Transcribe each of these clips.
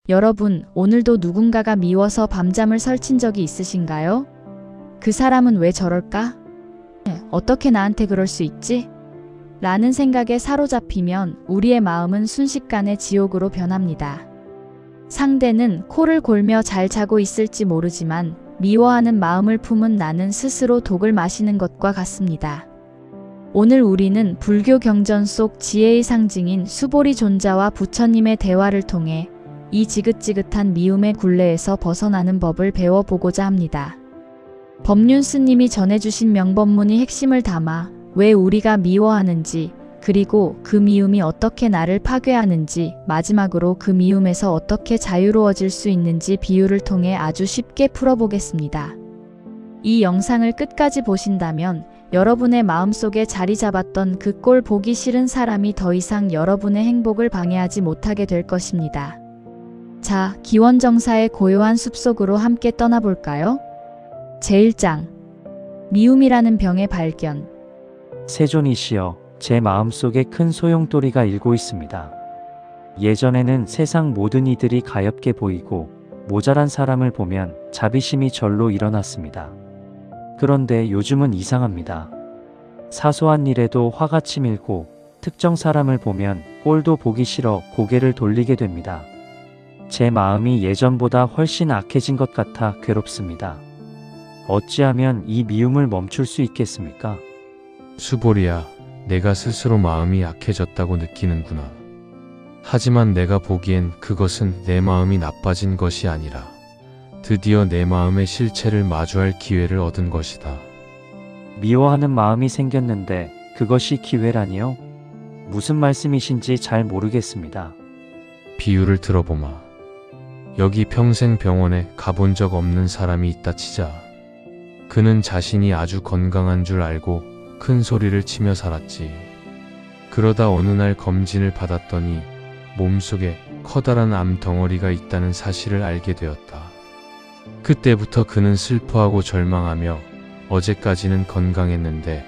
여러분, 오늘도 누군가가 미워서 밤잠을 설친 적이 있으신가요? 그 사람은 왜 저럴까? 어떻게 나한테 그럴 수 있지? 라는 생각에 사로잡히면 우리의 마음은 순식간에 지옥으로 변합니다. 상대는 코를 골며 잘 자고 있을지 모르지만 미워하는 마음을 품은 나는 스스로 독을 마시는 것과 같습니다. 오늘 우리는 불교 경전 속 지혜의 상징인 수보리 존자와 부처님의 대화를 통해 이 지긋지긋한 미움의 굴레에서 벗어나는 법을 배워보고자 합니다. 법륜 스님이 전해주신 명법문의 핵심을 담아 왜 우리가 미워하는지, 그리고 그 미움이 어떻게 나를 파괴하는지, 마지막으로 그 미움에서 어떻게 자유로워질 수 있는지 비유를 통해 아주 쉽게 풀어보겠습니다. 이 영상을 끝까지 보신다면 여러분의 마음속에 자리 잡았던 그 꼴 보기 싫은 사람이 더 이상 여러분의 행복을 방해하지 못하게 될 것입니다. 자, 기원정사의 고요한 숲속으로 함께 떠나볼까요? 제1장 미움이라는 병의 발견. 세존이시여, 제 마음속에 큰 소용돌이가 일고 있습니다. 예전에는 세상 모든 이들이 가엾게 보이고 모자란 사람을 보면 자비심이 절로 일어났습니다. 그런데 요즘은 이상합니다. 사소한 일에도 화가 치밀고 특정 사람을 보면 꼴도 보기 싫어 고개를 돌리게 됩니다. 제 마음이 예전보다 훨씬 악해진 것 같아 괴롭습니다. 어찌하면 이 미움을 멈출 수 있겠습니까? 수보리야, 내가 스스로 마음이 약해졌다고 느끼는구나. 하지만 내가 보기엔 그것은 내 마음이 나빠진 것이 아니라 드디어 내 마음의 실체를 마주할 기회를 얻은 것이다. 미워하는 마음이 생겼는데 그것이 기회라니요? 무슨 말씀이신지 잘 모르겠습니다. 비유를 들어보마. 여기 평생 병원에 가본 적 없는 사람이 있다 치자. 그는 자신이 아주 건강한 줄 알고 큰 소리를 치며 살았지. 그러다 어느 날 검진을 받았더니 몸속에 커다란 암 덩어리가 있다는 사실을 알게 되었다. 그때부터 그는 슬퍼하고 절망하며 어제까지는 건강했는데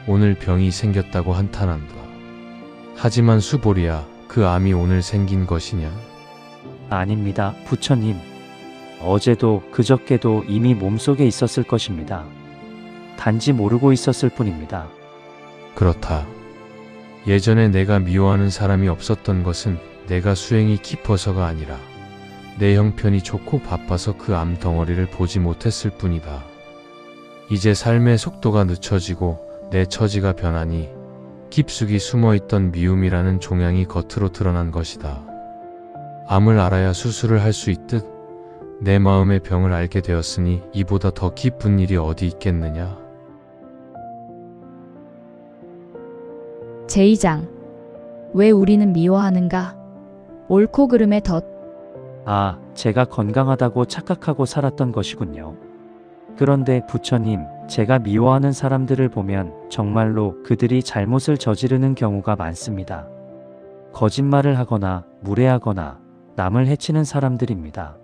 오늘 병이 생겼다고 한탄한다. 하지만 수보리야, 그 암이 오늘 생긴 것이냐? 아닙니다, 부처님. 어제도 그저께도 이미 몸속에 있었을 것입니다. 단지 모르고 있었을 뿐입니다. 그렇다. 예전에 내가 미워하는 사람이 없었던 것은 내가 수행이 깊어서가 아니라 내 형편이 좋고 바빠서 그 암 덩어리를 보지 못했을 뿐이다. 이제 삶의 속도가 늦춰지고 내 처지가 변하니 깊숙이 숨어있던 미움이라는 종양이 겉으로 드러난 것이다. 암을 알아야 수술을 할 수 있듯 내 마음의 병을 알게 되었으니 이보다 더 기쁜 일이 어디 있겠느냐? 제2장 왜 우리는 미워하는가? 옳고 그름의 덫. 아, 제가 건강하다고 착각하고 살았던 것이군요. 그런데 부처님, 제가 미워하는 사람들을 보면 정말로 그들이 잘못을 저지르는 경우가 많습니다. 거짓말을 하거나 무례하거나 남을 해치는 사람들입니다.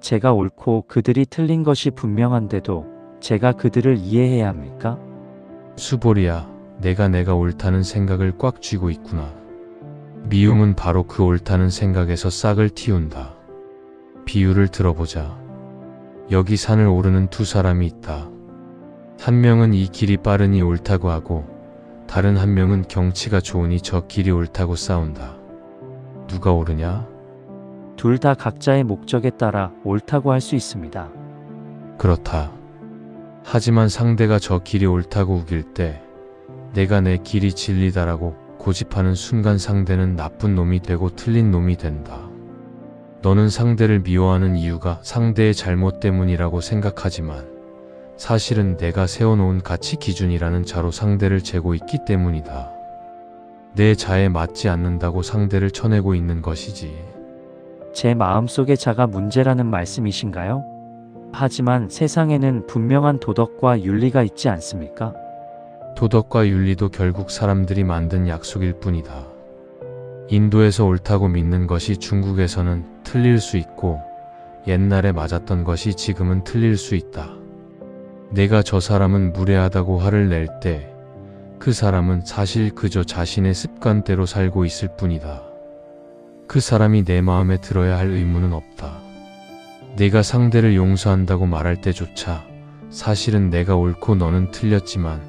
제가 옳고 그들이 틀린 것이 분명한데도 제가 그들을 이해해야 합니까? 수보리야, 내가 옳다는 생각을 꽉 쥐고 있구나. 미움은 바로 그 옳다는 생각에서 싹을 틔운다. 비유를 들어보자. 여기 산을 오르는 두 사람이 있다. 한 명은 이 길이 빠르니 옳다고 하고 다른 한 명은 경치가 좋으니 저 길이 옳다고 싸운다. 누가 옳으냐? 둘 다 각자의 목적에 따라 옳다고 할 수 있습니다. 그렇다. 하지만 상대가 저 길이 옳다고 우길 때 내가 내 길이 진리다라고 고집하는 순간 상대는 나쁜 놈이 되고 틀린 놈이 된다. 너는 상대를 미워하는 이유가 상대의 잘못 때문이라고 생각하지만 사실은 내가 세워놓은 가치 기준이라는 자로 상대를 재고 있기 때문이다. 내 자에 맞지 않는다고 상대를 쳐내고 있는 것이지. 제 마음속의 자가 문제라는 말씀이신가요? 하지만 세상에는 분명한 도덕과 윤리가 있지 않습니까? 도덕과 윤리도 결국 사람들이 만든 약속일 뿐이다. 인도에서 옳다고 믿는 것이 중국에서는 틀릴 수 있고 옛날에 맞았던 것이 지금은 틀릴 수 있다. 내가 저 사람은 무례하다고 화를 낼 때 그 사람은 사실 그저 자신의 습관대로 살고 있을 뿐이다. 그 사람이 내 마음에 들어야 할 의무는 없다. 내가 상대를 용서한다고 말할 때조차 사실은 내가 옳고 너는 틀렸지만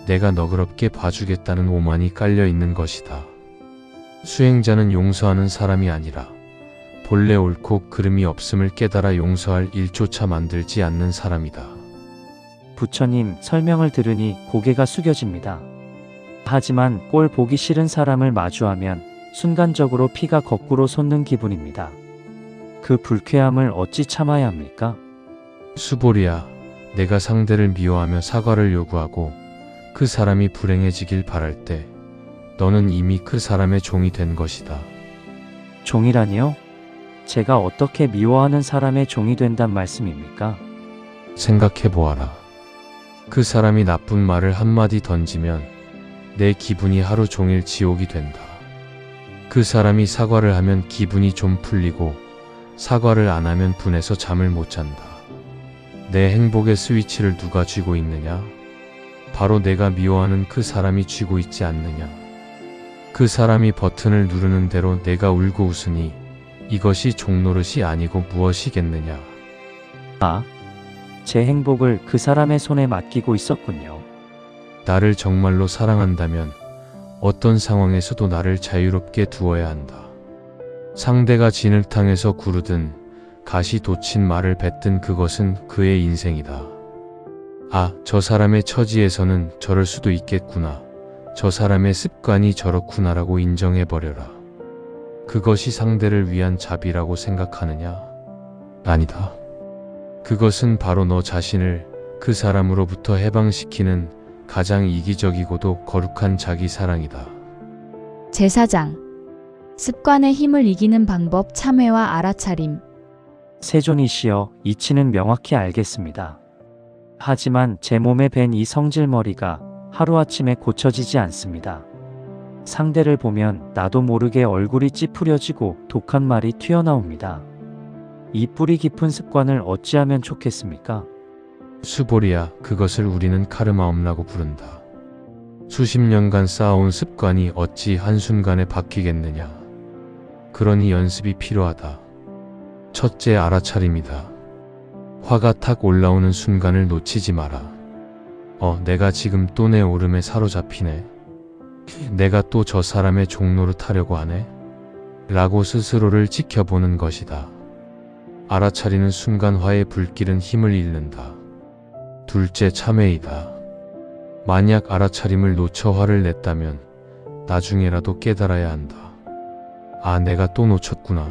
내가 너그럽게 봐주겠다는 오만이 깔려 있는 것이다. 수행자는 용서하는 사람이 아니라 본래 옳고 그름이 없음을 깨달아 용서할 일조차 만들지 않는 사람이다. 부처님 설명을 들으니 고개가 숙여집니다. 하지만 꼴 보기 싫은 사람을 마주하면 순간적으로 피가 거꾸로 솟는 기분입니다. 그 불쾌함을 어찌 참아야 합니까? 수보리야, 내가 상대를 미워하며 사과를 요구하고 그 사람이 불행해지길 바랄 때 너는 이미 그 사람의 종이 된 것이다. 종이라니요? 제가 어떻게 미워하는 사람의 종이 된단 말씀입니까? 생각해보아라. 그 사람이 나쁜 말을 한마디 던지면 내 기분이 하루 종일 지옥이 된다. 그 사람이 사과를 하면 기분이 좀 풀리고 사과를 안 하면 분해서 잠을 못 잔다. 내 행복의 스위치를 누가 쥐고 있느냐? 바로 내가 미워하는 그 사람이 쥐고 있지 않느냐? 그 사람이 버튼을 누르는 대로 내가 울고 웃으니 이것이 종노릇이 아니고 무엇이겠느냐? 아, 제 행복을 그 사람의 손에 맡기고 있었군요. 나를 정말로 사랑한다면 어떤 상황에서도 나를 자유롭게 두어야 한다. 상대가 진흙탕에서 구르든 가시 돋친 말을 뱉든 그것은 그의 인생이다. 아, 저 사람의 처지에서는 저럴 수도 있겠구나. 저 사람의 습관이 저렇구나라고 인정해버려라. 그것이 상대를 위한 자비라고 생각하느냐? 아니다. 그것은 바로 너 자신을 그 사람으로부터 해방시키는 가장 이기적이고도 거룩한 자기 사랑이다. 제사장. 습관의 힘을 이기는 방법 참회와 알아차림. 세존이시여, 이치는 명확히 알겠습니다. 하지만 제 몸에 밴 이 성질머리가 하루아침에 고쳐지지 않습니다. 상대를 보면 나도 모르게 얼굴이 찌푸려지고 독한 말이 튀어나옵니다. 이 뿌리 깊은 습관을 어찌하면 좋겠습니까? 수보리야, 그것을 우리는 카르마엄라고 부른다. 수십 년간 쌓아온 습관이 어찌 한순간에 바뀌겠느냐. 그러니 연습이 필요하다. 첫째, 알아차림이다. 화가 탁 올라오는 순간을 놓치지 마라. 내가 지금 또 내 오름에 사로잡히네. 내가 또 저 사람의 종노릇 하려고 하네. 라고 스스로를 지켜보는 것이다. 알아차리는 순간 화의 불길은 힘을 잃는다. 둘째, 참회이다. 만약 알아차림을 놓쳐 화를 냈다면 나중에라도 깨달아야 한다. 아, 내가 또 놓쳤구나.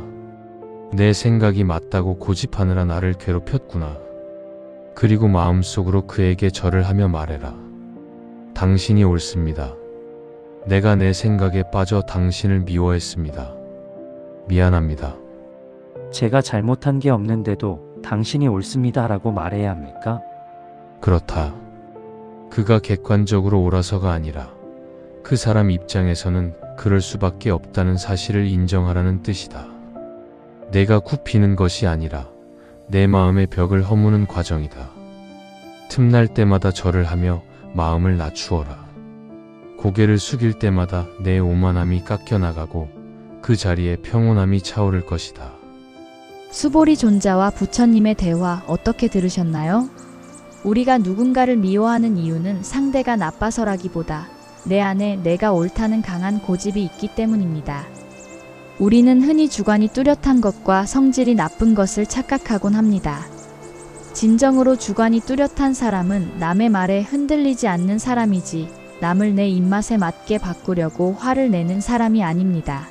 내 생각이 맞다고 고집하느라 나를 괴롭혔구나. 그리고 마음속으로 그에게 절을 하며 말해라. 당신이 옳습니다. 내가 내 생각에 빠져 당신을 미워했습니다. 미안합니다. 제가 잘못한 게 없는데도 당신이 옳습니다 라고 말해야 합니까? 그렇다. 그가 객관적으로 옳아서가 아니라 그 사람 입장에서는 그럴 수밖에 없다는 사실을 인정하라는 뜻이다. 내가 굽히는 것이 아니라 내 마음의 벽을 허무는 과정이다. 틈날 때마다 절을 하며 마음을 낮추어라. 고개를 숙일 때마다 내 오만함이 깎여나가고 그 자리에 평온함이 차오를 것이다. 수보리 존자와 부처님의 대화 어떻게 들으셨나요? 우리가 누군가를 미워하는 이유는 상대가 나빠서라기보다 내 안에 내가 옳다는 강한 고집이 있기 때문입니다. 우리는 흔히 주관이 뚜렷한 것과 성질이 나쁜 것을 착각하곤 합니다. 진정으로 주관이 뚜렷한 사람은 남의 말에 흔들리지 않는 사람이지 남을 내 입맛에 맞게 바꾸려고 화를 내는 사람이 아닙니다.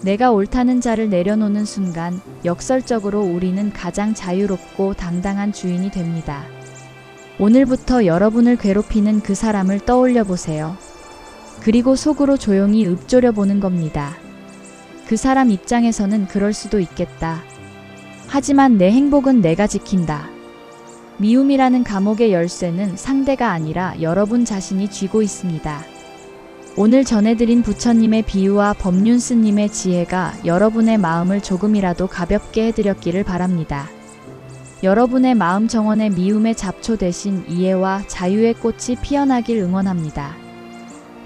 내가 옳다는 자를 내려놓는 순간 역설적으로 우리는 가장 자유롭고 당당한 주인이 됩니다. 오늘부터 여러분을 괴롭히는 그 사람을 떠올려 보세요. 그리고 속으로 조용히 읊조려 보는 겁니다. 그 사람 입장에서는 그럴 수도 있겠다. 하지만 내 행복은 내가 지킨다. 미움이라는 감옥의 열쇠는 상대가 아니라 여러분 자신이 쥐고 있습니다. 오늘 전해드린 부처님의 비유와 법륜스님의 지혜가 여러분의 마음을 조금이라도 가볍게 해드렸기를 바랍니다. 여러분의 마음 정원의 미움의 잡초 대신 이해와 자유의 꽃이 피어나길 응원합니다.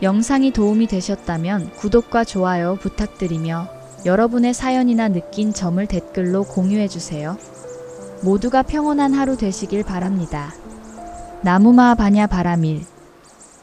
영상이 도움이 되셨다면 구독과 좋아요 부탁드리며 여러분의 사연이나 느낀 점을 댓글로 공유해주세요. 모두가 평온한 하루 되시길 바랍니다. 나무마 바냐 바라밀